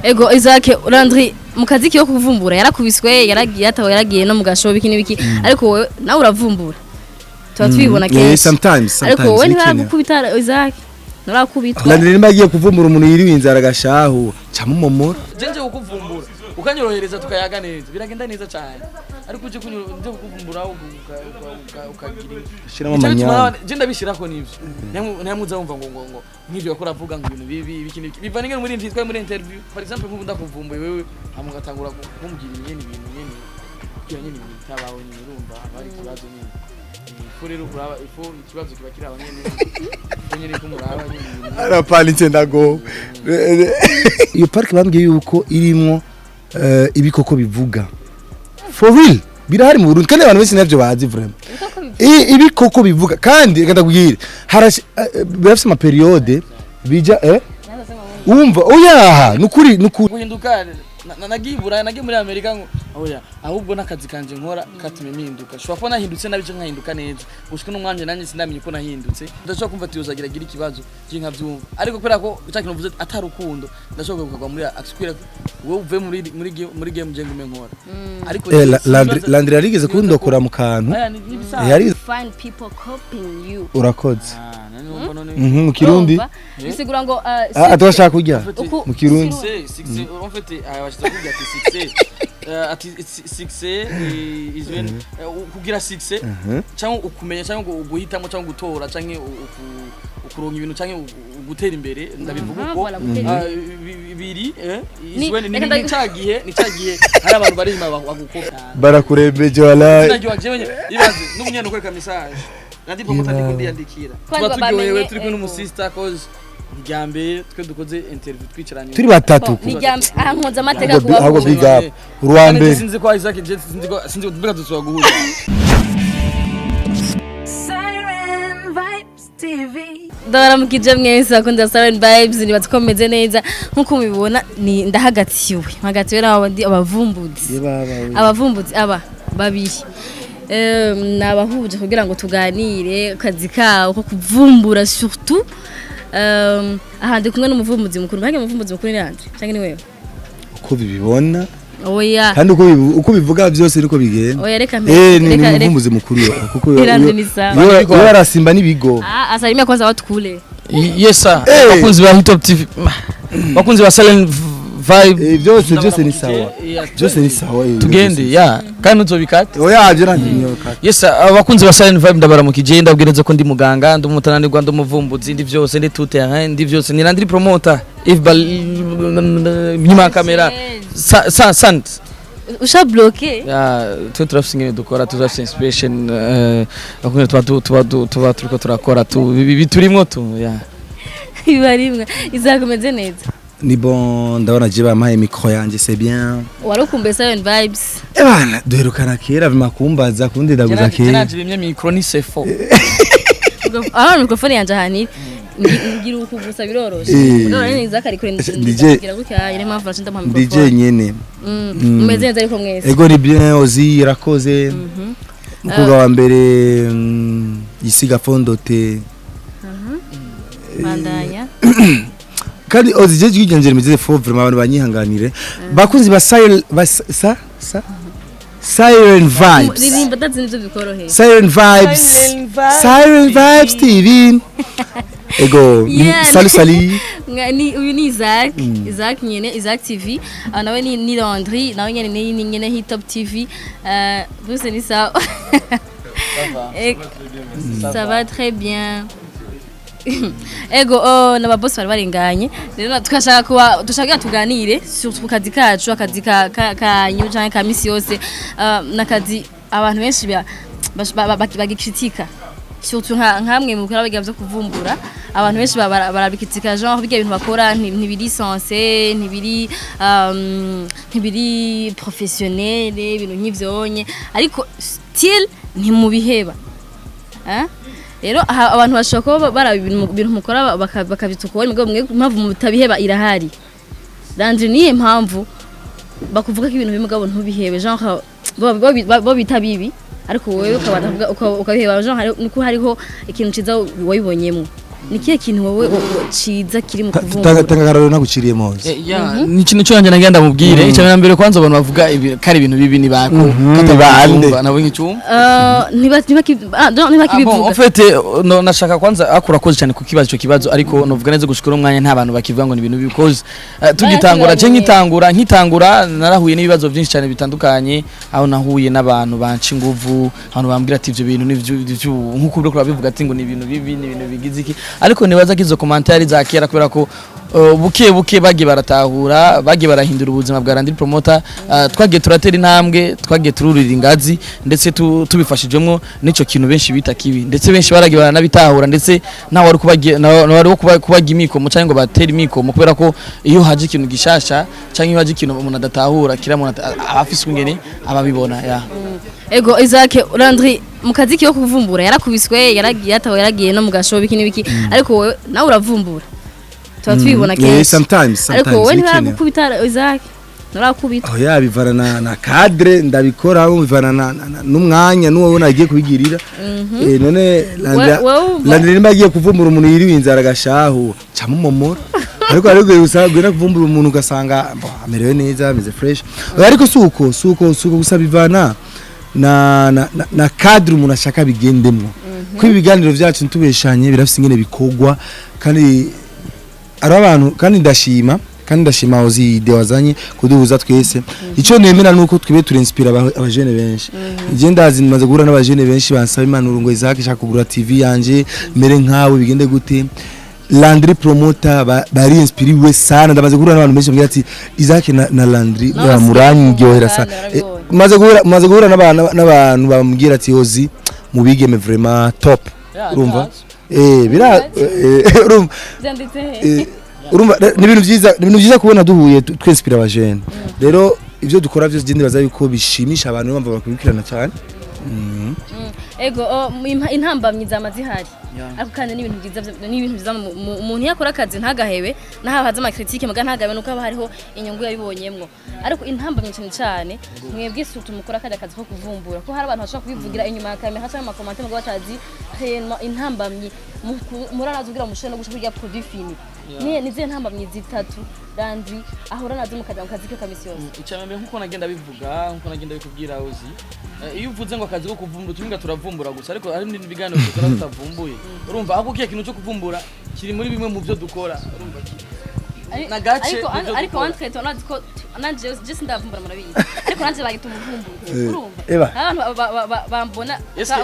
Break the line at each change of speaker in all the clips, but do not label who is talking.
ego Isaac Landry mu kazi kiyo kuvumbura yarakubiswe yaragiye no mu gashobo biki nibiki ariko wowe nawe uravumbura tuba twibona kenshi
sometimes
ariko wowe ntibagukubita Isaac narakubitwa
Landry nimbagiye kuvumbura umuntu yiriwe inzara gashahu camumomora
jenje ukuvumbura ukanyorohereza tukayaga neza biragenda neza cyane ariko uje kuvumbura ukagira
shiramo manyana
je ndabishirako nivyo ntamuza wumva ngo nk'ivyo yakora avuga ngo ibintu bibi biki biva ninge muri ntitwa muri interview for example nk'ubu ndakuvumbuye wewe amugatangura kumubwira nyene ibintu nyene kugira nyene ibintu tabaho nyene urumva bari kibazo nyene rero kuraba ifo ikibazo kiba kiri abanyene nyene kumuraba nyene
arapana incendago iyo park bambwiye yuko irimo ibikoko bivuga for real birahari mu Burundi kandi abantu bese navyo bazi vraiment ibikoko bivuga kandi reka ndakubwire birafise ama periode bija umva oya nukuri
guhinduka nagiye muri Amerika ngo oya ahubwo nakazi kanje nkora katume mpinduka shwa ko nahindutse nabice nkahinduka neza gushika n'umwanje nanye sinamenye ko nahindutse ndashobora kumva tuyozagira ikibazo cy'inka byumva ariko kubera ko utakino mvuze atarukundo ndashobora kugwa muri akskwira wowe uve muri game je ngume nkora ariko
Landry yarigeze kundokora mu kantu
yari find people copying you
urakoze mu Kirundi
bisigura ngo
atashaka kujya mu Kirundi
en fait abashaka kujya ati success is when kugira success cyangwa ukumenya cyangwa uguhitamo cyangwa gutora cyangwa ukuronka ibintu cyangwa gutera imbere ndabivuga uko bibiri is when ni cyagiye hari abantu bari nyuma bagukopya
barakurembeje wala
ibaze n'umunyana ukwereka message nandi pomota ndikundiyandikira tuba turyohewe turi kumwe n'umusista cause Nijambe twe dukoze interview twicaranye
turi batatu
Nijambe ahankoza amateka kuba
ahubwo biga uruwambe
sinzi ko Isaac sinzi ko tubiga duswa guhuza
Siren Vibes TV ndaramukije mwese akunda Siren Vibes nibatkomeze neza nkuko mubibona ni ndahagatiwe hagatiwe n'abandi abavumbuzi aba babiri nabahuje kugira ngo tuganire kazi kawo ko kuvumbura surtout ahandi kumwe n'umuvumbuzi mukuru bage umuvumbuzi mukuru ni ande cyangwa ni wewe
uko bibibona
oya
kandi uko bivuga byose niko bigenda
oya reka
ni umuvumbuzi mukuru kuko yo arasimba nibigo
asalimia kwanza watu kule
yes sir bakunzi ba Hip Hop TV bakunzi ba Silent Vibe
byose ni sawa
tugende ya kandi uzobikate
oya byo nandinyo kate
yes abakunzi ba Silent Vibe ndabaramukije ndabwireze ko ndi muganga ndumutananirwa ndumuvumbuzi ndi byose ndi tout terrain ndi byose ni Landry promoter if nyuma kamera sant
usha bloqué
ya turafsinge dukora turafse inspiration akunye tuba turiko turakora biturimo tu ya
ibarimwe izakomeze neza
ni bon ndabona je bamaye micro yanje c'est bien
warukumbe Siren Vibes
bana duherukana kera bimakumbaza kundi ndaguza kera
cyane bimye micro ni sefo
microphone yanje hani ngira ukuvusa biroroshe none ni Isaac ariko ndagira gutya ire mpamvu nashinda mu microphone
DJ nyene
umeze neza ariko mwese
ego ni bien ozi irakoze mukobwa wa mbere yisiga fondote
bandanya
kandi ozi je gigengere meze fo vraiment abantu banyihanganire bakunzi ba Siren Vibes
nirimba dazinzo bikoroheye
Siren Vibes TV ego salut
ni uyu ni Isaac nyene Isaac TV nawe ni Landry nawe nyene Hip Hop TV bose ni sawa ça va très bien ego naba boss bari barenganye rero dushaka tuganire surtout kazi kacu akazi ka nyu cyane ka misi yose nakazi abantu benshi bagikritika surtout nkamwe mu kora biga byo kuvumbura abantu benshi barabikritika genre biga ibintu bakora ntibiri sensé ntibiri professionnel ibintu nk'ivyonye ariko still ntimubiheba rero abantu bashaka ko bara ibintu mukora bakabitukwa mwe mpamvu mutabiheba irahari Landry niye mpamvu bakuvuga ko ibintu bimugabo ntubihebe genre bo bitabibi ariko wowe ukabiheba genre nuko hariho ikintu ciza wayibonyemo nikiye kintu wowe ciza kiri mu kuvumbura
tanga kararo naguciriye moze
ni ikintu cyo yanjye nagenda mubwire icyo mbere kwanza abantu bavuga kari ibintu bibi ni bako katabande nabo nk'icyumba
ntibakibivuga
en fait nashaka kwanza akura koze cyane ku kibazo cyo kibazo ariko novuga neza gushikira umwanya nta bantu bakivuga ngo ni ibintu bikoze tugitangura je nkitangura narahuye n'ibibazo byinshi cyane bitandukanye aho nahuye n'abantu banci nguvu abantu bambwira ati ivyo bintu n'ivyo nkuko byo kurabivuga ati ngo ni ibintu bibi ni ibintu bigize iki ariko nibaza kizo commentaire za kera kubera ko buke bagiye baratahura bagiye barahindura ubuzima bwa Landry Promoter twagiye turatera intambwe twagiye tururira ingazi ndetse tubifashijemo n'ico kintu benshi bita kibi ndetse benshi baragiye baranabitahura ndetse nawe wari kubagira imikomo cyangwa ngo batera imikomo kubera ko iyo haje ikintu gishasha cyangwa iyo haje ikintu umuntu adatahura kira umuntu afise ungene ababibona ya
ego Isaac Landry mu kazi kiyo kuvumbura yarakubiswe yaragiye no mu gashobo biki n'ibiki ariko wowe nawe uravumbura twibona kenshi
sometimes
ariko wowe ntibarakubita Isaac narakubita
bivana na cadre ndabikora bivana n'umwanya n'uwo nagiye kubigirira none Landry nimba agiye kuvumbura umuntu yiriwe inzara gashaho camumomora ariko usagwira kuvumbura umuntu ugasanga amerewe neza ameze fresh ariko suko gusa bivana na cadre umuntu ashaka bigendemwo ko ibiganiro byacu ntubeshanye birafise ingene bikogwa kandi ari abantu kandi ndashima ozi ide wazanye kuduhuza twese ico nemera nuko twibe turinspira abajene benshi je ndazi maze guhura n'abajene benshi bansaba impanuro ngo Isaac shaka kugura TV yanje mere nkawe bigende gute Landry Promoter bari inspiriwe sana ndabaze guhura n'abantu benshi mbwira ati Isaac na Landry bamuranyi ryohera sana maze guhura n'abantu bambwira ati ozi mubigeme vraiment top urumva urumva ni ibintu byiza kubona duhuye twinspira abajene rero ivyo dukora byose gende baza yuko bishimisha abantu bamva bakurikirana cyane
ego intambamyi zamazihari ariko kandi n'ibintu byiza umuntu yakora akazi ntagahebe naho haza ama critique muga ntagabe nuko haba hariho inyungu yabibonyemwo ariko intambamyi cyane mwebwe sutu mukora akazi ko kuvumbura ko hari abantu bashaka kubivugira inyuma ya kamera haca ama commentaire muga batazi intambamyi muranazugira umushene no gushaka produit fini nize ntambamyi zitatu Landry ahora nazo mukaza mu kazi ke kamisi yose
icameme nkuko nagenda bivuga nkuko nagenda bikubwira uzi iyo uvuze ngo akazi ko kuvumbura tuminga turavumbura gusa ariko hari n'ibindi biganiro dukora tutavumbuye urumva aho kiye kintu cyo kuvumbura kiri muri bimwe mu byo dukora urumva nagace
ariko wantwe tonazi ko nanje just ndavumbura murabizi ariko nanje bagita umuvumbura urumva abantu bambona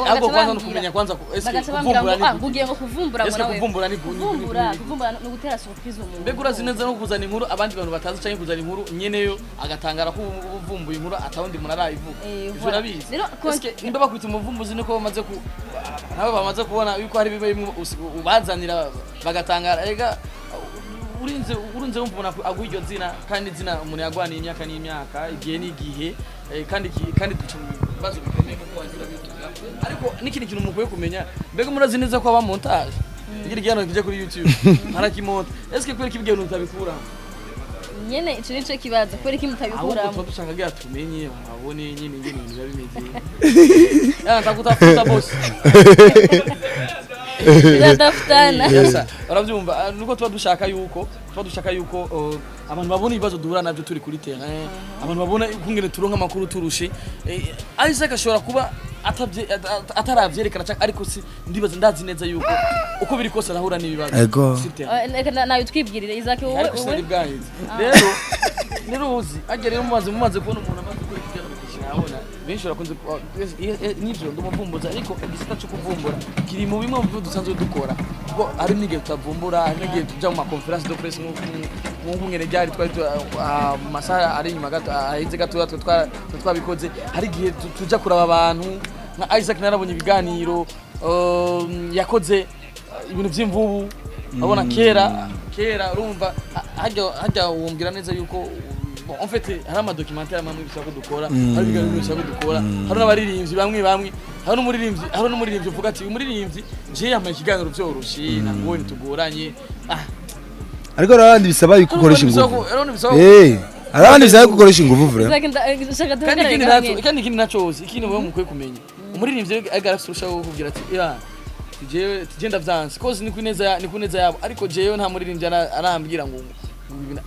ahubwo kwanza no kumenya kwanza kuvumbura
ni bugiye ngo kuvumbura
nawe kuvumbura ni
kuvumbura no gutera surprise umuntu
mbegura zineza no kuzana inkuru abandi bantu batazi cyane kuzana inkuru nyeneyo agatangara ko uvumbuye inkuru atawundi munarayivuga ivyo nabizi nimba bakwita umuvumbuzi niko bamaze ku nabo bamaze kubona yuko hari bibe ubazanira bagatangara ega urunze umuntu agwiryo zina kandi zina umuntu yagwaniye imyaka n'imyaka igihe n'igihe kandi duca mu bibazo bikomeye kuko wagira bivuga ariko n'ikindi kintu mukwiye kumenya mbega murazi neza ko aba montage ngira igihano kije kuri YouTube harakimonta eske kweri kibwiye utabikura
nyene ico nico kibaza kweri kimutabikura
ahubwo tushaka gira tumenye abone nyine ibintu bimeze ndakutafuta boss
Biradafutana.
Yesa. Uravyumva nuko tuba dushaka yuko abantu babona ibibazo duhura navyo turi kuri terrain. Abantu babona kungene turonka makuru turushe. Isaac ashobora kuba ataravyerekana ariko si ndibaza ndazi neza yuko uko biri kose arahura n'ibibazo.
Ego.
Nawe twibwirire Isaac wowe.
Rero uzi agere mumaze kubona umuntu amaze kwikira abona benshi urakunze nivyo ndumuvumbuza ariko igisata cyo kuvumbura kiri mu bimwe mu byo dusanzwe dukora ubwo ari nige tutavumbura ari nige tuja mu conference de presse nk'uko ngene byari twari masaha ari nyuma gato ahize gato twabikoze hari gihe tuja kuraba abantu nka Isaac narabonye ibiganiro yakoze ibintu by'imvubu abona kera urumva hajya wumbwira neza yuko en fait hari ama documentaire amwe bisaba dukora hari ibiganiro bisaba dukora hari n'abaririmbyi bamwe hari n'umuririmbyi uvuga ati umuririmbyi je yamaye ikiganiro byoroshye nangone tugoranye
ariko abandi bisaba gukoresha ingufu abandi bisaba gukoresha ingufu vure
kandi ikindi naco ikindi wewe mukwiye kumenya umuririmbyi agarafite urushaho kugira ati tugenda vyanse cause ni kuneza yabo ariko jewe nta muririmbyi arambwira ngo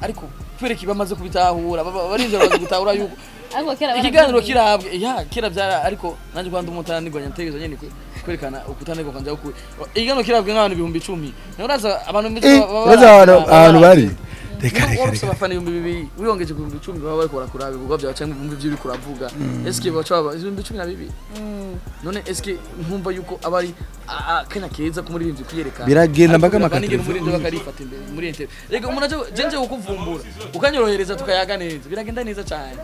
ariko kwereka bamaze kubitahura barinze baze gutahura yuko
ariko kera
ikiganiro kirabwe kera byara ariko nanje kwanda umutana nigwanya ntegeza nyene kwerekana ukutanirwa kanja uko ikiganiro kirabwe nk'abantu 10,000 uraza abantu
abantu bari reka
abafana 2,000 wiyongeje ku 10,000 baba bari kurabe ubwo bya cyangwa ibumbi byo uri kuravuga eske bacaba 12,000 none eske ntumva yuko abari akanya keza ku muririmbyi kwiyerekana
biragenda mbaga
makatire muririmbyi bakarifata imbere muri interview rega umuntu aje ukuvumbura ukanyorohereza tukayaga neza biragenda neza cyane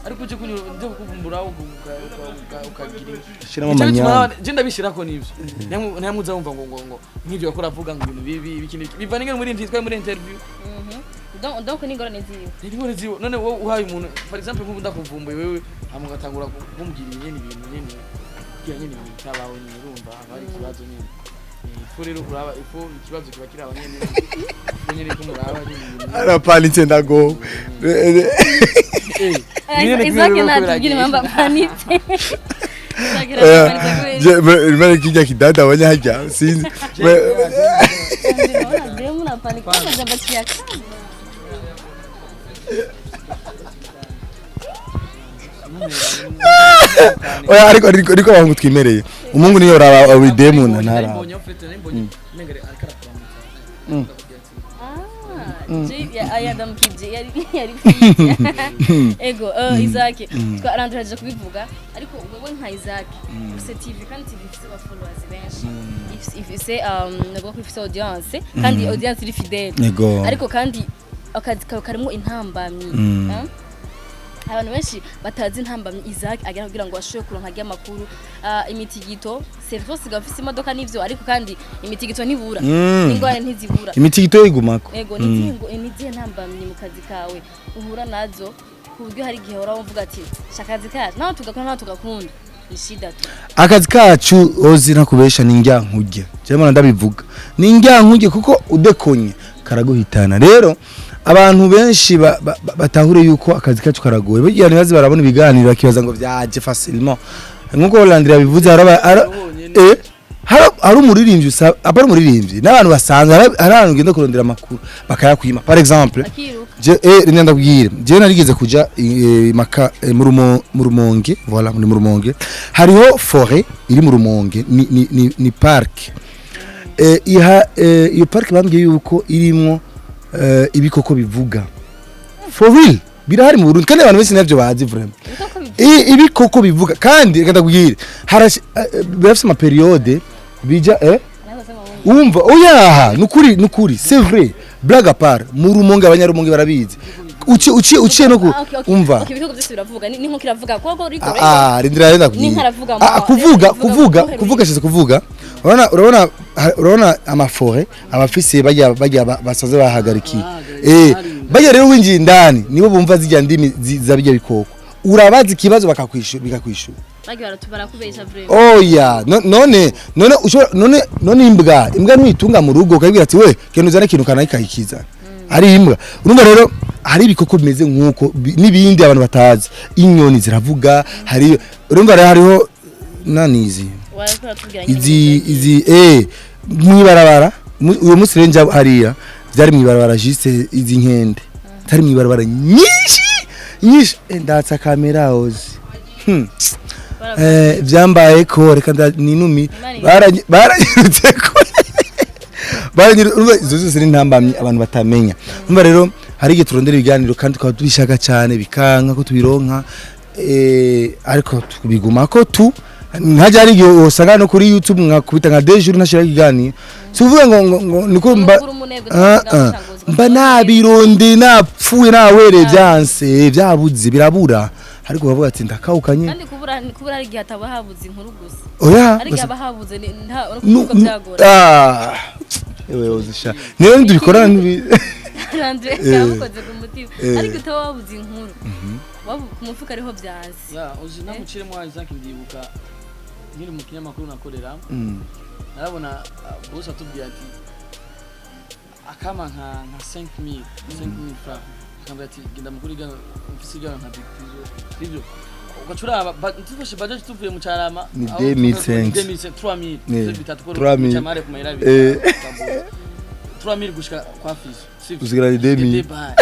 ariko uje kuvumbura ukagira
shiramo manyana
je ndabishirako nivyo ntamuza wumva ngo nk'ivyo yakora avuga ngo ibintu bibi bikindi biva ninge muri interview muri interview
donc ni ngorane ziwe
ndigore ziwe none wowe uhaye umuntu for example nk'ubu ndakuvumbuye wewe amugatangura kumubwira ibintu nyene tabaho nyine urumva abari kibazo nyine ifu rero uraba ifu ikibazo kiba kiri aho nyene nyene kumuraba nyine
arapanitse ndago
Isaac natubwire mamba panitse
Mara kijya kidada abanyajya sinzi oya ariko bangu twimereye umungu niyo raba awidemuna ntara
Adam Kidje yari ego Isaac twaranduraje kubivuga ariko wewe nka Isaac ufite TV kandi TV ifite followers benshi ifite nabwo ifite audience kandi audience iri fidèle ariko kandi akazi karimo intambamyi abantu benshi batazi intambamyi Isaac agera kugira ngo ashobore kuronka ajya makuru imitigito Servos gafise imodoka nivyo ariko kandi imitigito ntibura ingwane ntizibura
imitigito igumako
ego nizihe ntambamyi mu kazi kawe uhura nazo kubyo hari gihe uravuga ati shakazi kacu naho tugakunda ishida tu
akazi kacu ozi nakubesha ninjya nkujye cyema ndabivuga ninjya nkujye kuko udekonye karaguhitana rero abantu benshi batahure yuko akazi kacu karagoye bagiye nibazi barabona ibiganiro bakibaza ngo byaje facilement nkuko Landry yabivuze hari umuririmbyi apara umuririmbyi n'abantu basanzwe hari ngenda kurondera makuru bakayakwima par exemple je ndabwire je narigeze kuja mu Rumonge voilà muri Rumonge hariho forêt iri mu Rumonge ni park iyo park bambwiye yuko irimo ibikoko bivuga for real birahari mu Burundi kandi abantu bese navyo bazi vraiment ibikoko bivuga kandi reka ndabwire birafise ama periode bija umva oya nukuri c'est vrai blague à part mu Rumonge abanyarumonge barabizi uciye no umva
ibikoko byose biravuga ni nko kiravuga koko riko
rindira renda kuvuga cyese kuvuga urabona amafore abafise bajya basaze bahagarikiye bajya rero winjiye indani nibo bumva zijya ndimi zabijya bikoko urabazi kibazo bikakwishura
bagi baratubara kubesha vraiment
oya none imbwa ntuyitunga mu rugo ukabwira ati we kendo uzana ikintu kana ikayikiza ari imbwa urumva rero hari ibikoko bimeze nkuko nibindi abantu batazi inyoni ziravuga hari urumva rero hariho nanizi izi mwibarabara uyu munsi renja hariya byari mwibarabara juste izi nkende tari mwibarabara nyinshi ndatsa kamera ozi byambaye ko reka ninumi baranyirutse ko izo zose n'intambamye abantu batamenya umva rero hari igihe turondera ibiganiro kandi tukaba tubishaka cyane bikanka ko tubironka ariko tubiguma ko ntajya ari igihe usanga no kuri YouTube nkakubita nka dejour ntashira ikiganiro sivuga ngo niko mba nabironde napfuye nawere byanse byabuze birabura ariko bavuga ati ndakawukanye
kandi kubura ari gihe atabahabuze inkuru gusa
oya
ari gihe abahabuze no byagora
ewe uzisha niyo ndubikorana nibi
Landry yamukoze ku mutima ariko utababuze inkuru wabu ku mufuka ariho byazi
uzi namucire mu Isaac ndibuka ngiri mu kinyamakuru nakorera narabona boss atubwiye ati akama nka 5,000 francs akambwira ati genda mukuri ga mfisiga nka bikwizo sivyo ugacuraba tufashe budget tuvuye mu Carama
Ni 2005.
3000 bitatu ko
3000.
chamare ku mayira 3000 gushika kwa Fizo
Uzigara ni 2000.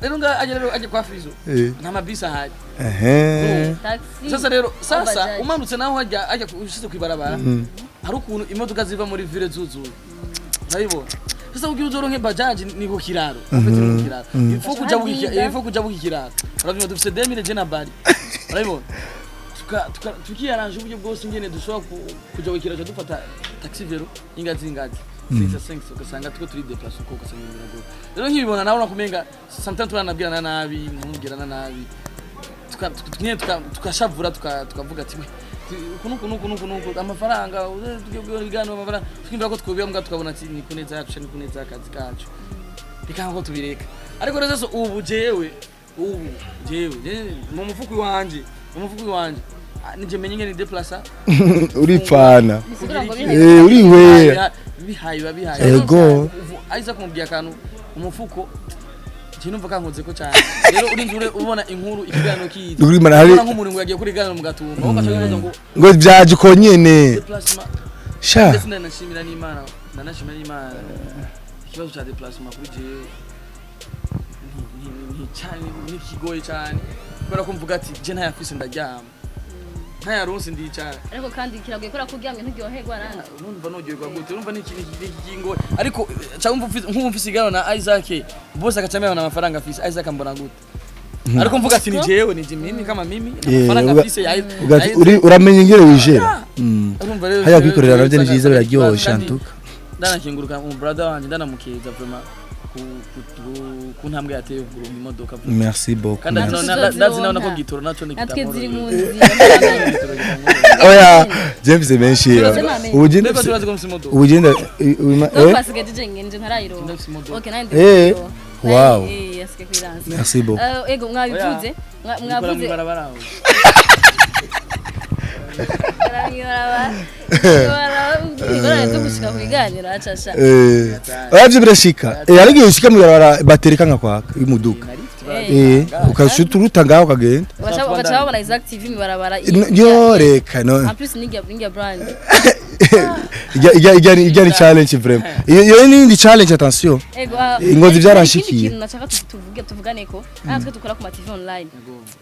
rero ajya kwa Fizo nta mabisa haje
taxi
sasa umanutse naho ajya ushize kwibarabara hari ukuntu imodoka ziva muri ville zuzuye urabibona sasa ugira uzoronke bajaji ni ku kiraro ifo kuja bukikiraro urabibona dufite 2000 jena bari urabibona tukiyaranje uburyo bwose ngene dushobora kuja bukikiraro dufata taxi vero ingazi 6 ugasanga tuko turi deplace uko ugasanga ibirago rero nkibibona nawe nakumenga sometimes turanabwirana nabi nkubwirana nabi tukashavura tukavuga ati kunuku amafaranga bigano amafaranga twimvira ko twobya mbwa tukabona ati ni kuneza yacu ni kuneza akazi kacu bikanga ko tubireka ariko rero ubu jewe mu mufuku wanje nije menye ngene deplacer
uripfana uriwe
bihaye
ego
aiza kumubya kantu umufuko kinumva kankoze ko cyane rero urinzure ubona inkuru ikigano kizi
uri mana hari
nk'umuntu yagiye kuri gano mu gatumba aho bashaka
ngo byaje ko nyene sha
ndetse nashimira n'Imana ikibazo cya déplacement kuri jewe ni cyane ni kigoye cyane kubera ko mvuga ati je ntayafise ndaryama ntayaronse ndicara
ariko kandi kiragoye kora kuryamye nturyoherwa rana
numva nogerwa gute numva n'ikingo ariko cyangwa nk'umfise igano na Isaac bose akacamera na amafaranga afise Isaac mbona gute ariko mvuga ati ni jewe ni mimi kama mimi amafaranga afise
uramenye ingere wijera haya kwikorera navyo ni byiza biraryosha ntuka
ndanakinguruka mu brother wanje ndanamukeza vraiment ku ntambwe yateye kugura imodoka
merci beaucoup
kandi ndazi nawe nako gitoro naco ni
natwe ziri munzi
oya James menshi ubugenda
basigaye tujengenge ntarayiro okay nandi
wow
yasike kwiranza
merci beaucoup
ego mwabivuze
Abavyo birashika arigiye ushika mu barabara batereka nka kwaka imuduka ukashuta urutangaho kagenda
bacha babona Isaac TV mu barabara
yo reka no
en plus ningia brand
igari challenge vraiment iyo ni challenge attention ingozi byaranshikiye
ikintu nashaka tuvugane ko natwe dukora ku TV online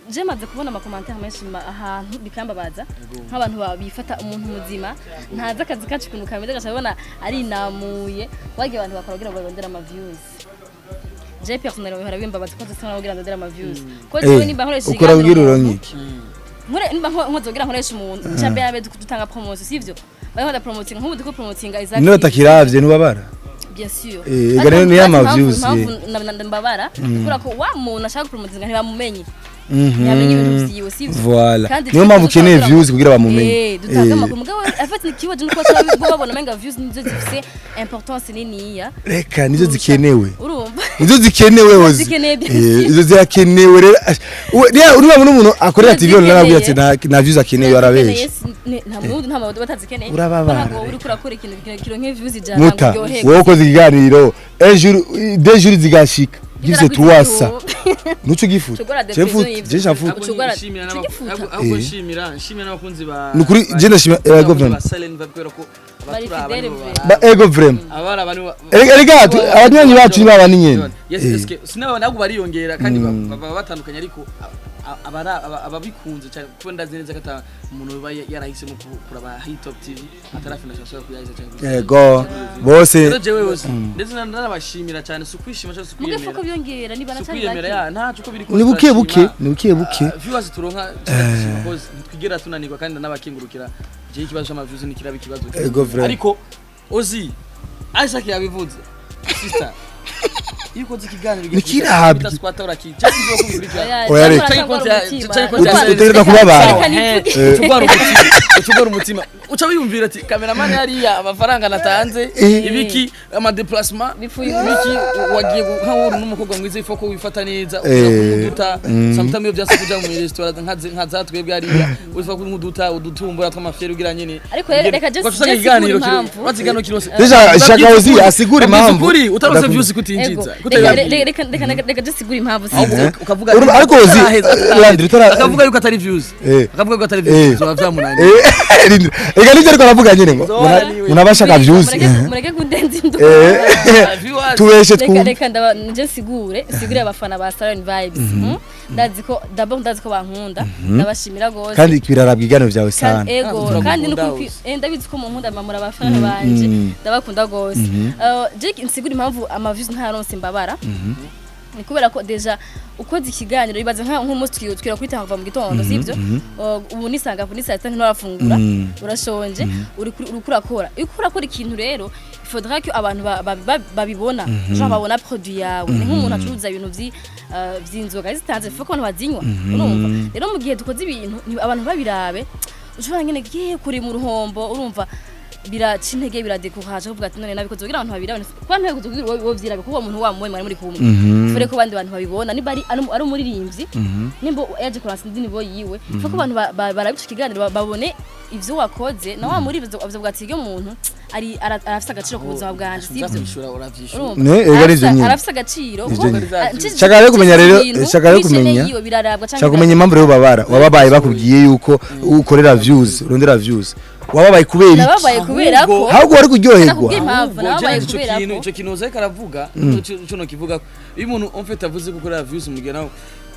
je maze kubona ama commentaire menshi ahantu bikambabaza nk'abantu babifata umuntu muzima ntaza akazi kacu kuntu kameze gashabona ari namuye wagiye abantu bakora kugira ngo barondera ama views je personnellement bihora bimbabaza ko tsana kugira ngo ndondera ama views ko je nimba nkoresha
ukora kugira uronke
nimba nkozogira nkoresha umuntu cyambe yabe dutanga promotion sivyo baho da promoting nk'ubu diko promoting Isaac
niba takiravye nubabara
bien sûr
egare ni ama views
mbabara kura ko wa muntu ashaka promoting ntibamumenye yamenye ibintu vyiwe sivyo
voilà niyo mpamvu ukeneye views kugira bamumenye
dutanga amakuru mugabo afite nikibazo nuko cyaba babona menga views nizo zifise importance niniya
reka nizo zikenewe
urumva
nizo zikenewe wozi izo zikenewe rero urumva umuntu akorera TV online ati na views akenewe arabesha
nta muntu nta mabodi batazikeneye
urababara
uri kurakora ikintu kironke views ijana
nguryohe wowe ukoze ikiganiro deux jours zigashika gize tuwasa nuco gifuta chefu jesha futa
shimira n'abakunzi ba
nukuri je ndashima ego vraiment ba ego vraiment
abara abantu
erega abanyanyi bacu ni baba nyene
yes sinaba nago bariyongera kandi baba batandukanye ariko ababikunze cyane kuko ndazineza kata umuntu yarahisemo kuraba Hit Top TV atarafina cyashaka kuyahiza cyane
ego bose
ndetse narabashimira cyane sukwishima cyane sukwiyemera
mugefuko byongera niba
nacyandika ya ntacu ko biri
ni buke buke
viewers turonka because twigera tunanirwa kandi nabakingurukira je ikibazo cy'amaviews ni kiraba ikibazo ariko ozi Isaac yabivuze sister yuko zikiganiro
nikirahabye
squatter uraki cyangwa ko bikurikira
oya reka kubabara
utugora umutima uca wiyumvira ati cameraman yariya amafaranga natanze ibiki ama déplacement ibiki wagiye nk'aho n'umukobwa mwiza ifoko wifata neza uduta sometimes iyo byase kuja mu restaurant nka zatwebwe yariya ufa kuduta udutumbura tw'amafyeri ugira nyene
ariko reka just
ikiganiro bazigano kirose
deja shaka ozi asigura impamvu
utarose views kutinjiza
reka dusigure impamvu
ukavuga
ariko uzi Landry
akavuga yuko atari views akavuga yuko atari views zo bavyamunani
reka nivyo ariko aravuga nyene ngo unabashaka views
mureke kundenza indu
tubeshe
reka nje sigure abafana ba Salon Vibes ndazi ko bankunda ndabashimira gose
kandi kwirarabwa igano vyawe sana
ego kandi ndabizi ko mu nkunda mamura abafana banje ndabakunda gose Jake insigura impamvu amaviews ntaronse mbabara ni kubera ko deja ukoze ikiganiro ibaze nk'umunsi twira kuri tanga mu gitondo sivyo ubu nisanga ku nisata ntorafungura urashonje uri kurakora urakora ikintu rero faudra que abantu babibona genre babona produit yawe ni nk'umuntu acuruza ibintu vy'inzoga zitanze fuko abantu bazinywa urumva rero mu gihe dukoze ibintu abantu babirabe ushobora nyene giye kuri mu ruhombo urumva biracintege biradekuhaje kuvuga ati none nabikoze kugira abantu babirabone kwa ntego kugira wo vyirabe kuko umuntu wamwe mwari muri kumwe fure ko bandi bantu babibona niba ari umuririmbyi nimbo yaje kuransa indini bo yiwe fuko abantu barabica ikiganiro babone ivyo wakoze na wa muri avuga ati iyo muntu ari arafisa agaciro ku buzima bwanje sivyo
ne egarizo nyine
arafisa agaciro
shaka kumenya rero shaka kumenya shaka kumenya impamvu rero wababaye bakubwiye yuko ukorera views urondera views wababaye kubera ko ahubwo wari kuryoherwa
ico kintu uzaye karavuga ico no kivuga iyo umuntu umfite avuze gukorera views mugena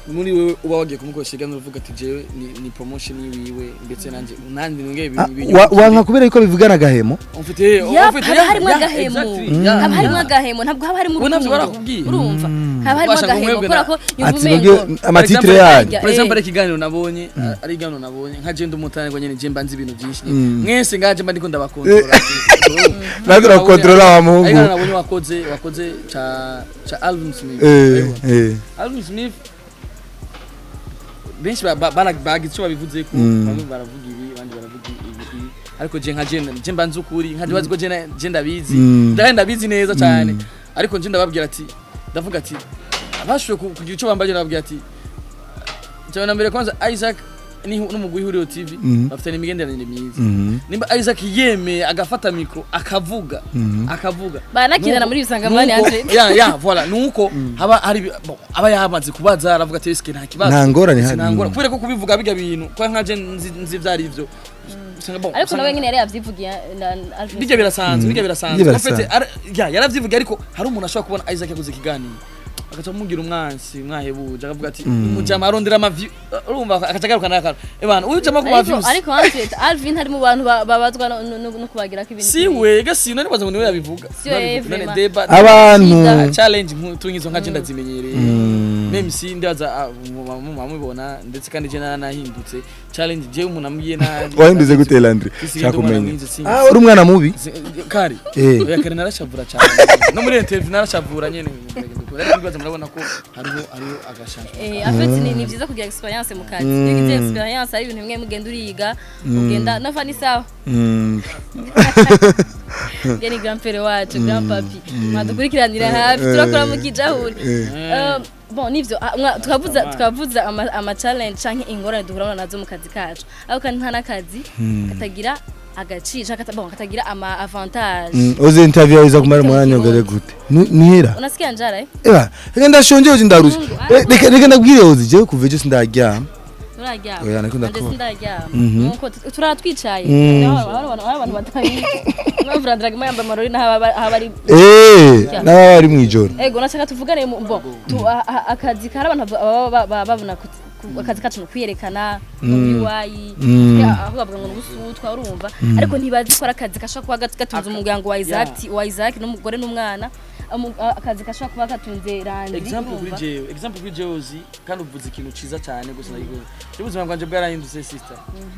muri wewe uba wagiye kumukoresha uvuga ati jewe ni promotion yiwe ndetse nanje nongeye
wanka kubera yuko bivugana gahemo
umfite
harimo agahemo ntabwo haba harimo urumva haba harimo agahemo kubera ko
yumvumengo amatitre yaje
for example ikiganiro nabonye ari igano nabonye nka je ndumutane ngo nyene je mbanze ibintu byinshi mwese ngaje mba ndiko ndabakontrola
nakora controla wa muhungu
ari nabonye wakoze cha Alvin Smith Alvin Smith benshi bagize babivuze ko bamwe baravuga ibi abandi baravuga ibi ariko je nka je mbanze ukuri nka bazi ko je ndabizi ndabizi neza cyane ariko je ndababwira ati ndavuga ati abashoye kugira ico bambaje ndababwira ati cyane nambere kwanza Isaac ni n'umugwi huriro TV bafite imigenderanire myiza nimba Isaac yeme agafata micro akavuga
banakirana muri bisangamani anje
ya voilà nuko haba hari aba yamaze kubaza aravuga ati eske nta kibazo
ntangora ni hano
ntangora kubera ko kubivuga biga bintu kwa nkaje nzi vyari ivyo
ariko nawe nyine yari yavyivugiye
bijya birasanzwe afite yaravyivugiye ariko hari umuntu ashobora kubona Isaac yakoze ikiganiro akaca mugira umwansi mwahebuje akavuga ati mujama arondera amavi urumva akacagaruka nakara ebana uyu jama ku views
ariko Alvin hari mu bantu babazwa no kubagira ko ibintu
siwe gasi none baza ngo niwe yabivuga
none
deba
abantu
challenge tunyizo nka jinda zimenyereye meme si ndaza mumubona ndetse kandi je nahindutse challenge je umuntu ambwiye na
wahinduze gute Landry cyakumenya uri umwana mubi
kari kare narashavura cyane no muri interview narashavura nyene murabona ko hariho agashanje
afite ni byiza kugira experience mu kazi iyo experience ari ibintu bimwe mugenda uriga ugenda nava ni sawa ni grand-père wacu grand-papi madukurikiranira hafi turakora mu kijahuri bon nivyo tukavuza ama challenge canke ingorane duhura nazo mu kazi kacu aho kandi nta nakazi katagira agaciro katagira ama avantage
oze interview iza kumara mwanya ngere gute nihera
unasikia njara
reka ndashonje uzi ndarusha reka ndabwire uzi je kuva je sindaryama
uraryama
oya nakunda ko
sindaryama nuko turatwicaye abantu batayi bavura dragma yamba marori na habari n'abari mwijoro ego nashaka tuvugane bon akazi kari abantu babona akazi kacu no kwiyerekana mu UI aho bavuga ngo n'ubusutwa urumva ariko ntibazi ko akazi kashaka kuba gatunze umuryango wa Isaac n'umugore n'umwana akazi kashaka kuba gatunze Randy
example kuri Jeozi kandi uvuze ikintu ciza cyane gusa ubuzima bwanje bwarahindutse sister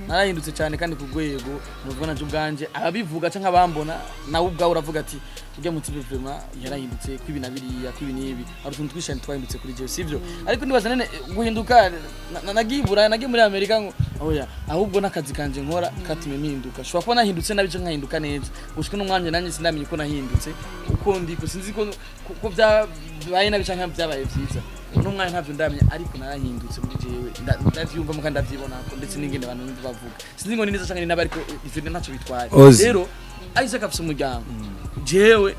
narahindutse cyane kandi kugwego nubwo naje ubwanje ababivuga canka bambona nawe ubwawe uravuga ati tujya mu tibe vraiment yarahindutse kwibi nabiriya kwibi nibi arutuntu twishane twahindutse kuri Jeozi sivyo ariko nibaza nene guhinduka nagiye muri Amerika ngo oya ahubwo nakazi kanje nkora katume mpinduka shwa ko nahindutse nabice nkahinduka neza ushike n'umwanya nanye sindamenye ko nahindutse uko ndiko sinzi ko byabaye nabice nka byabaye byiza n'umwanya ntavyo ndamenya ariko narahindutse muri jewe ndavyumva mu kandi ndavyibona ko ndetse n'ingende abantu bavuga sinzi ngo ni neza cyangwa ni nabi ariko ivyo ntacyo bitwaye rero Isaac afise umuryango jewe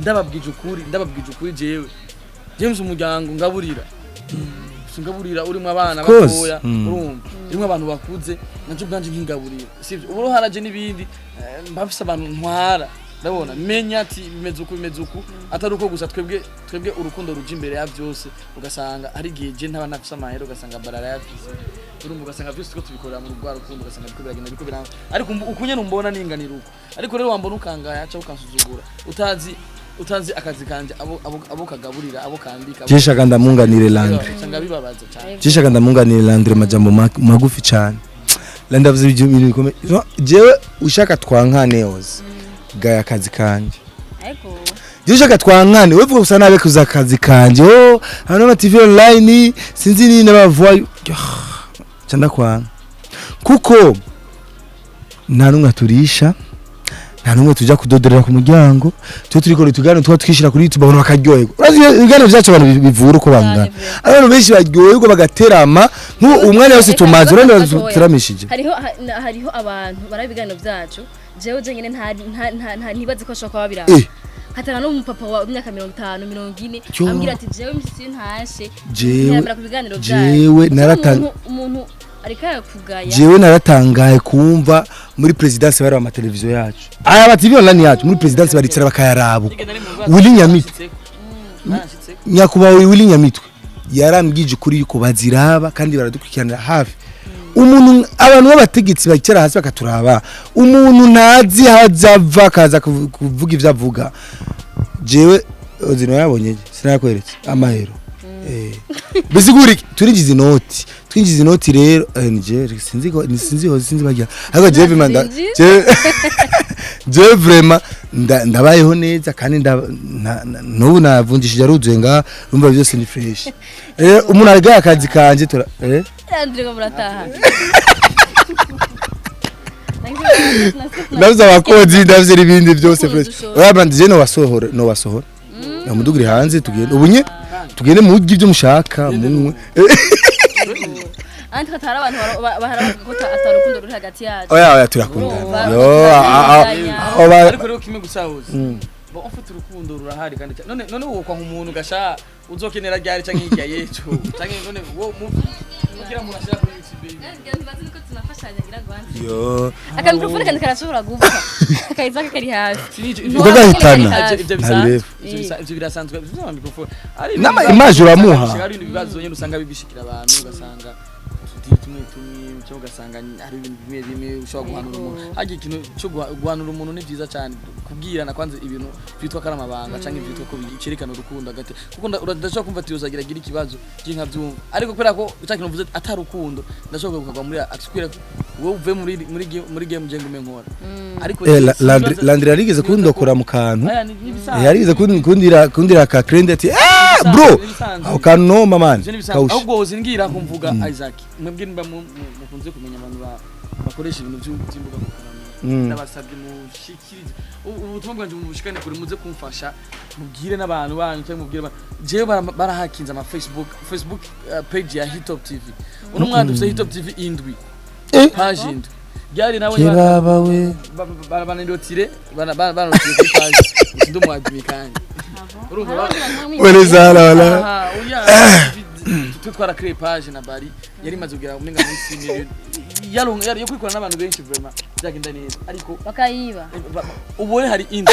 ndababwije ukuri jewe James umuryango ngaburira ngaburira urimo abana bakoya urumva urimo abantu bakuze naje bwanje nkingaburira sivyo uburo haraje nibindi mbafise abantu ntwara ndabona menya ati bimeze uku atari uko gusa twebwe urukundo ruje imbere ya byose ugasanga ari gihe je ntaba nafise amahero ugasanga barara yafise urumva ugasanga byose ko tubikorera mu rwa rukundo ugasanga biko biragenda biko biranga ariko ukunye numbona ninganira uko ariko rero wambona ukangaya aca ukansuzugura utazi akazi kanje abo kagaburira abo kandika
Jishaga ndamunganire Landry
cyangwa bibabaza cyane
Jishaga ndamunganire Landry majambo magufi cyane Landry avuze ibintu bikomeye jewe ushaka twankane yose gaya akazi kanje
ariko
Jishaga twankane wevuga gusa nabe kuza akazi kanje hano na TV online sinzi ni n'abavoye cyanda kwanga kuko nta numwe turisha nta numwe tujya kudodorera ku muryango twe turiko tugana twishira kuri YouTube abantu bakaryoherwa urazi igana byacu abantu bivura uko bangana abantu benshi baryoherwa bagaterama umwanya wose tumaze urane turamishije
hariho abantu barabigana byacu jewe nyine nta ntibaze ko ashaka babiraba hatana no mupapa wa imyaka 50 40 ambwira ati jewe misi ntashe nyamara ku biganiro
jewe naratanga
umuntu arika kugaya
jewe naratangaye kumva muri presidence bari wa televiziyo yacu aya TV online yacu muri presidence baricara bakayarabo Willy Nyamitwe nyakuba Willy Nyamitwe yarambwije kuri yuko baziraba kandi baradukurikiranira hafi umuntu abantu b'abategetsi bakicara hasi bakaturaba umuntu ntazi hazava kaza kuvuga ivyo avuga jewe ozino yabonye sinakweretse amahero bisiguri turinjize inoti rero nje sinzi bajya ariko jewe manda jewe vraiment ndabayeho neza kandi n'ubu navundishije aruzuye nga numva byose ni fresh umuntu argaye akazi kanje tura
Andrego murataha
Navuze abakozi ndavye ibindi byose fresh urabandi je no wasohora namudugire hanze tugende ubunye tugende mu byo mushaka munwe
Anti katara abantu bahara gota atarukundo ruri hagati yacu
oya turakundana
ariko rero kimwe gusahuza bo ufite urukundo rurahari kandi none uwo kwa umuntu gasha uzokenera ryari canke hirya yecu canke none wo mugira murashira kuri YouTube
yo
aka mikrofone kandi karashobora guvuga kayizaka kari hafi
uko gahitana
ivyo birasanzwe bizama mikrofone
nama image uramuha
ari ibibazo nyene usanga bibishikira abantu ugasanga tumwe cyo ugasanga hari ibintu bimwe ushobora guhanura umuntu haje ikintu cyo guhanura umuntu ni byiza cyane kubwirana kwanze ibintu bitwa karamabanga canke bitwa ko bicerekana urukundo agate kuko ndashobora kumva ati uzagira ikibazo cy'inka byumva ariko kubera ko utakintu uvuze atarukundo ndashobora kugwa muri akskwira wowe uve muri game je ngume nkora ariko
Landry yarigeze kundokora mu kantu yarigeze kundira ka crende ati bro ukano man
ahubwo uzingira kumvuga Isaac mwebwe mba mukunze kumenya abantu bakoresha ibintu by'imbuga nkoranyambaga nabasabye mushikirize ubutumwa bwanje mu bushikane kuri muze kumfasha mubwire n'abantu banyu cyangwa mubwire jewe barahakinza ama Facebook page ya Hitop TV uno mwana ufite Hitop TV indwi page indwi byari nawe
bawe
banandotire banandotire kuri page ndumu admikanye urumva
welezala wala
tutwara créer page na bari yari maze kugira umenga muri 6 million yari yo kwikora n'abantu benshi vraiment byagenda neza ariko
bakayiba
ubone hari indi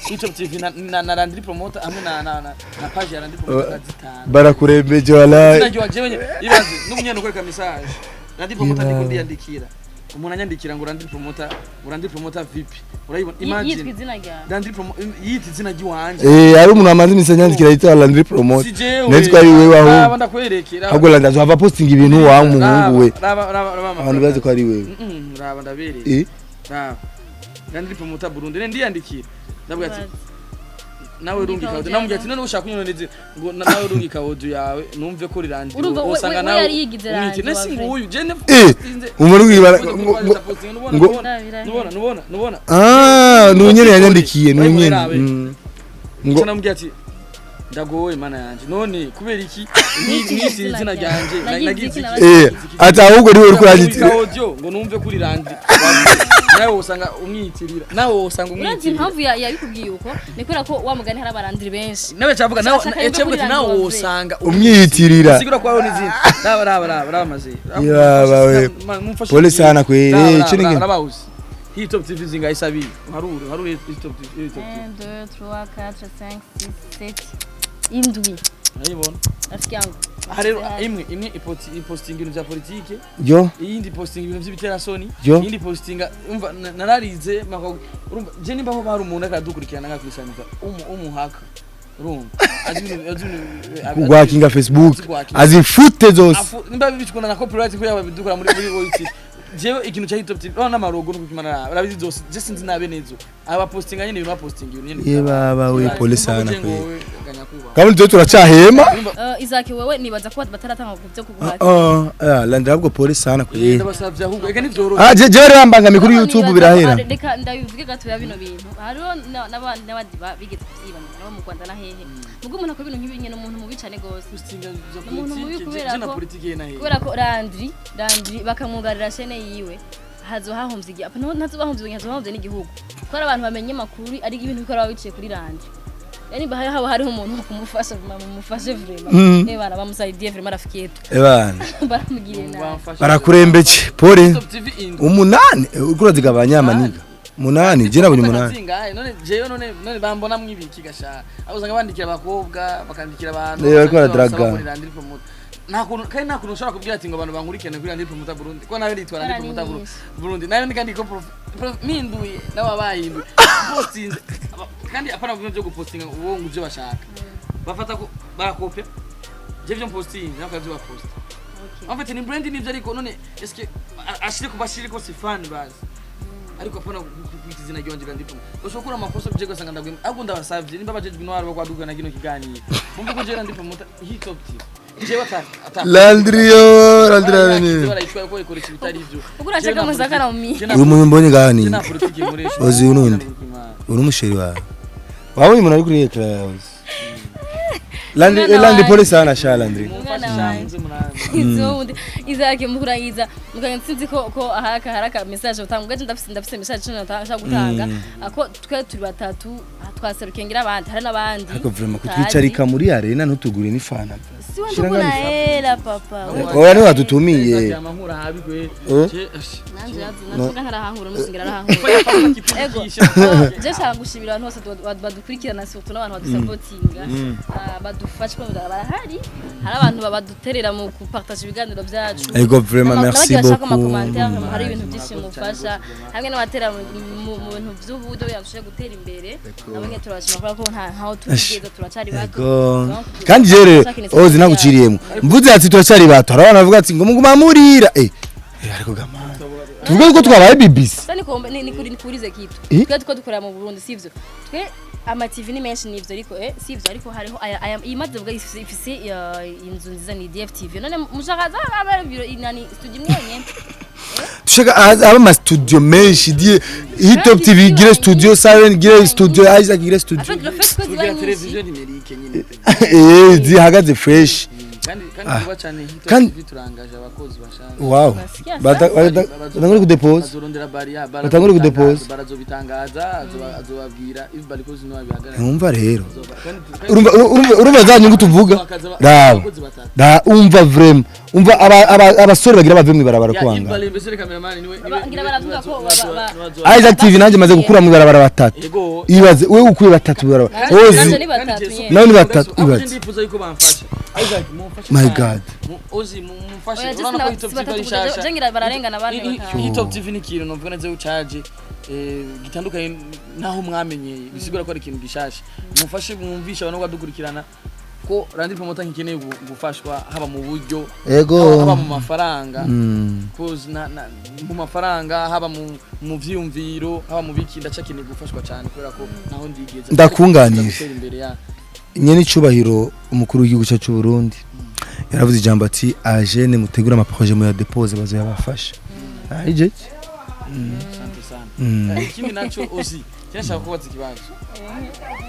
Hitop TV na Landry promoter hamwe na page ya Landry promoter zitanu
barakurembeje wala
najyo jewe ibaze n'umunyendo kwereka message Landry promoter ndiko ndiyandikira umuntu anyandikira ngo Landry promoter VIP urayibona imagine Landry promoter yiti zina giwanje
ari umuntu amaze imisanyandikira yita Landry promoter netwa ari wewe aho
ndakwerekera
ahubwo Landry azava posting ibintu wa umuhungu we abantu bazi ko ari wewe
raba ndabereye raba Landry promoter Burundi ndiyandikira ndavuga ati nawe rungi kawo namubye ati none ushaka kunyoneze ngo nawe rungi kawo yawe numve ko rirandi
usanga nawe yari yigize randi
nesi nguyu jene
umuntu ngibara
nubona
nunyene yanyandikiye nunyene
ngo namubye ati ndagowe mana yanje none kubera iki nisi izina ryanje nagize
ati ahubwo niwe uri kurangitira
ngo numve kuri randi nawe usanga umwiyitirira nawe usanga
urazi
umwiyitirira
impamvu yabikubwiye uko ni kubera ko wa mugani hari abarandiri benshi
nawe cavuga nawe
Shaka yumve
cavuga ati
kuri
nawe
Randonve.
usanga
umyiyitirira
sigura ko ari n'izindi raba maze
Yaba we. Pole sana kweli. Ico ni
raba uzi hit top tv zinga isabi haruri hit top tv
1 2 3 4 5 6 7 indwi
ayibona
rafiki yangu
harero imwe iposting ibintu bya politike
yo
iyindi posting ibintu by'ibiterasoni
Yo.
iyindi postinga umva nararize urumva je nimba ho bari umuntu akadukurikirana ngakwisaniza umuhaka urumva
kugwakinga Facebook azifute zose
nimba bibikunda na copyright ko yaba bidukura muri OIT jewe ikintu cya hit top tv n'amarogo no kukimana urabizi zose je sinzi nabe nezo aba postinga nyine ibintu posting ibintu
ye baba we pole sana
kwe
kwe kandi twe turacahema
Izaki wewe nibaza ko bataratanga kuvyo kuguhaka
landa ahubwo pole sana kwe
ndabasavye ahubwo eka nivyoroshe
je rero mbangamiye kuri YouTube birahera
reka ndabivuge gatoya bino bintu hariho n'abandi bigeze kuvyibana nabo mu Rwanda na hehe mugo umuntu akora ibintu nk'ibinye n'umuntu mubi cane gose
postinga za
umuntu mubi
politike
kubera ko Landry bakamwugarira shene yiwe hazo hahomvye igihe ntazo bahomvye n'igihugu ko ari abantu bamenye makuru ari ibintu bikora biciye kuri Landry yani bahaya haba hariho umuntu kumufasha mumufashe vraiment bana bamusaidiye vraiment rafiki yetu
bana
baramugiriye nabi
barakurembeje pole umunani ukuraziga abanyamaniga munani je nabonye munani
none jeyo none bambona mwibiki gasha abuzanga bandikira abakobwa bakandikira abantu
bariko baradraga
kandi nakuntu ushobora kubwira ati ngo abantu bankurikirane kuri Randri Promoter Burundi ko nawe nitwa Randri Promoter Burundi nawe kandi ko minduye nawe abahinduye postinze kandi apana bimwe byo gupostinga uwo nguje bashaka bafata ko barakopya je byo posting nako byo bapost en fait ni brand nivyo ariko none est-ce que ashire ko si fan base ariko apana kwitizina gionje Randri Promoter ushokura amakosa bije gusanga ndagwe ahubwo ndabasavye nimba bajejwe intwaro bakwaduka na kino kiganiro mumbe ko je Randri Promoter hit top tv
Landry
Ugurashaka muzakana umi
umuntu mbonye gani ozi unundi uri umusheri wawe wawe umuntu ari kuri ekra Landry pole sana sha Landry
izake mukurayiza mukansinzi ko haraka message utanga ndafise message cyo natanga gutanga ako twe turi batatu twaserukiye ngira abandi hari nabandi
ariko vraiment kutwicarika muri arena ntutugure ni fana
siwanje kuna hela papa
oya ni wadutumiye
nanje navuga ntarahangura musingira arahangura ego je shaka gushimira abantu bose badukurikirana surtout n'abantu badusupportinga badufasha barahari hari abantu babaduterera mu kupartage ibiganiro byacu
ego vraiment merci beaucoup
hari ibintu byinshi mufasha hamwe n'abatera mu bintu by'ubudo yashije gutera imbere nabonye turabashima ko ntaho tugeze turacari bato
kandi jere ozi naguciriyemo mvuze ati turacari bato hari abantu bavuga ati ngo muguma murira ariko gama tuvuge ko twabaye BBC
sani ko ni kurize kitu twe dukorera mu Burundi sivyo twe ama TV ni menshi nivyo ariko sivyo ariko hariho imaze vuga ifise inzu nziza ni DFTV none mushakaza aba biro inani studio mwenye
tushaka aba ma studio menshi die hit top TV gire studio Siren gire studio Isaac gire studio
television numerique nyine
zihagaze fresh
kuba cyane hit top turangaje abakozi bashaka
wow batangure kudepose
bazorondera baria
batangure kudepose
barazobitangaza azobabwira if balikozi no babihagarara
umva rero urumva zanyungu tuvuga da umva vraiment umva abasore bagira bavemwe barabara kwanga
ngira baravuga ko
Isaac TV nanje maze gukura mu barabara batatu ibaze wewe ukuye batatu barabara ozi nawe ni batatu ibaze
ndifuza yuko bamfasha Isaac mumfasha
my god
ozi mumfasha urana ko hit top TV ishasha
jengira bararengana abandi
hit top TV ni kintu novuga neze ucaje gitandukanye naho mwamenye bisigura ko ari ikintu gishasha mumfashe mwumvisha abantu badukurikirana ko Randri Promoter nkeneye gufashwa haba mu buryo haba mu mafaranga mu mafaranga haba mu vyumviro haba mu biki ndacakeneye gufashwa cyane kubera ko naho ndigeze
ndakunganira nyene icubahiro umukuru w'igihugu cyacu Burundi yaravuze ijambo ati ajene mutegura ama projet mu ya depose bazoyabafasha aije
asante sana kimi nacho ozi cyashaka kubaza ikibazo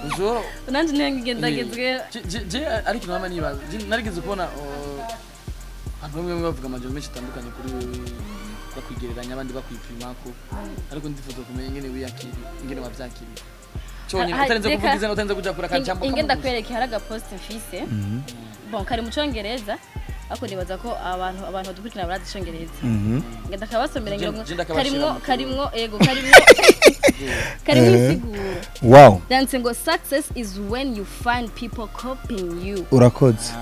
uzo
nanje ntiyagendagezwe
je ariko nama nibaza narigeze kubona abantu bamwe bavuga amajambo menshi atandukanye kuri wewe bakwigereranya abandi bakwipimako ariko ndifuza kumenya ingene wiyakiri ingene wavyakiriye cyone utarenze kuvuga izina utarenze kuja kura kacambo
ingenda kwereka haraga post mfise bon kari mu cyongereza ako nibaza ko abantu badukurikira barazi cyongereza ngenda kabasomera ngiro karimwo isiguro
wow
dance ngo success is when you find people copying you
urakoze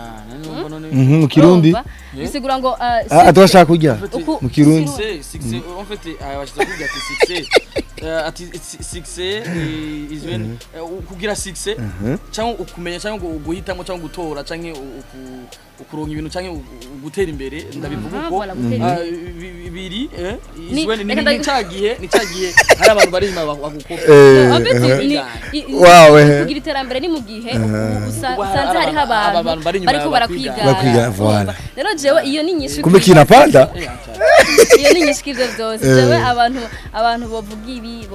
mu kirundi
bisigura ngo
atwashaka kujya mu kirundi
success en fait abashyize kuvuga ati success is when kugira success cyangwa ukumenya cyangwa guhitamo cyangwa gutora cyangwa ukuronka ibintu cyangwa gutera imbere ndabivuga uko bibiri is when ni cyagiye hari abantu bari inyuma bagukopa
wow
kugira iterambere ni mu gihe usanze hari abantu bariko barakwiga
voilà
rero jewe iyo ni nyinshi
kumbe kinapanda
iyo ni nyinshi kivyo byose jewe abantu bavuga ibi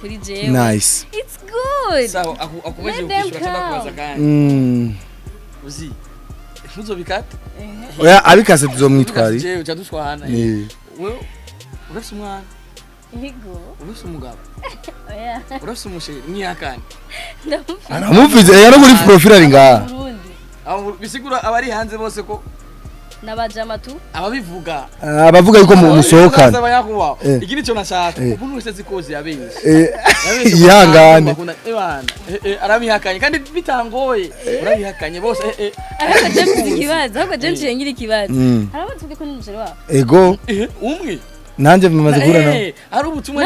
kuri jewe
nice
it's good
sawa akubaje ukishura cyangwa kubaza kandi uzi ntuzobikate
oya abikase tuzomwitwari
jewe cyadushwana wewe urafise umwana
Higo.
urafise umugabo
Oya.
urafise umusheri mwihakane
aramufize yari muri profile ari ngaha
abo bisigura abari hanze bose ko
nabajama tu
ababivuga
abavuga yuko musohokana
igini cyo nashaka umuntu wese zikoze yabenye
yihangane
arabihakanye kandi bitangoye urabihakanye bose
ariko James ikibazo ahubwo James yengira ikibazo arabavuga ko n'umujeri wabo
ego umwe
nanje bimaze kurana
ari ubutumwa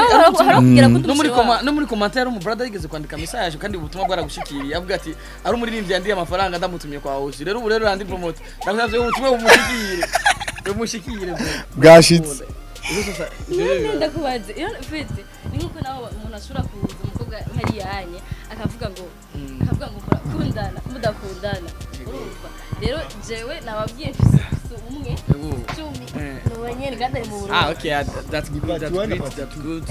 no muri commentaire mu brother yigeze kwandika message kandi ubutumwa bwaragushikiriye avuga ati ari umuririmbyi yandiye amafaranga ndamutumye kwa hosi rero ubu rero andi promote ndavye ubutumwa bumushikire
bwashitse
ndakubaze iyo fete ni nkuko naho umuntu ashobora kuza umukobwa hari yanye akavuga ngo murakundana mudakundana urumva rero jewe nababwiye mfise umwe cumi n'ubanyene kandi ari mu Burundi
okay that's good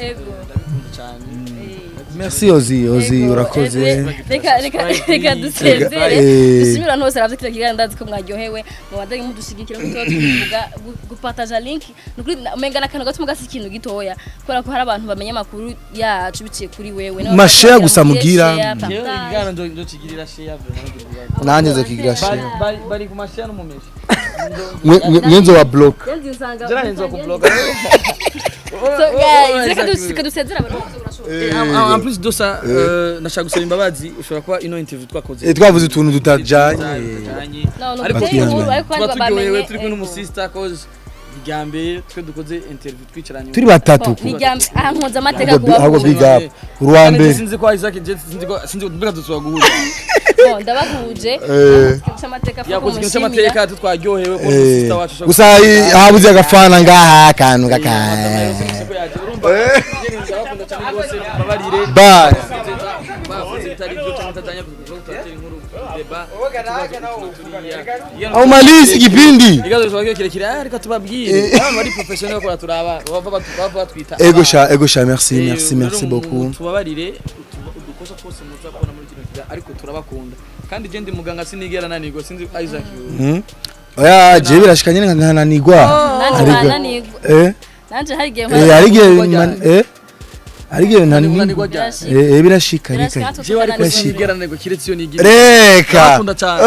merci Ozi urakoze
reka dusezere dushimira ntose ravye kira kiganiro ndazi ko mwaryohewe mu badagi mudushigikira ko tuvuga gupartager link nukuri mengana kantu gato mugasi ikintu gitoya kubera ko hari abantu bamenya makuru yacu biciye kuri wewe
mashare gusa mugira
igana ndo kigirira share
nanje zo kigira share
bari ku mashare no mumeshi
nyenzo wa block
jera nyenzo ku block
so guys reka dusezera abantu
en plus de ça nashaka gusaba imbabazi ushobora kuba ino interview twakoze
twavuze utuntu tutajanye
ariko
turyohewe turi kumwe n'umusista cause igambe twe dukoze interview twicaranye
turi batatu
igambe ahankoza amateka
ahubwo big up uruambe
sinzi ko Isaac sinzi ko dushobora guhura
ndabahuje cy'amateka
yakoze cy'amateka twaryohewe ko umusista wacu
gusa habuze agafana ngaha kantu gakaya ba au malisi kipindi
igazo twagiye kirekire ariko tubabwire abantu bari professionnel ko turaba bava twita
ego sha merci beaucoup
tubabarire dukosa kose muza kubona muri kino kiga ariko turabakunda kandi je ndi muganga sinigera nanirwa sinzi Isaac
oya je birashikanye nkananirwa
nanje harige
arige nanirwa birashika
je ariko sinigera nanirwa kiretse yo nigira
reka
akunda cyane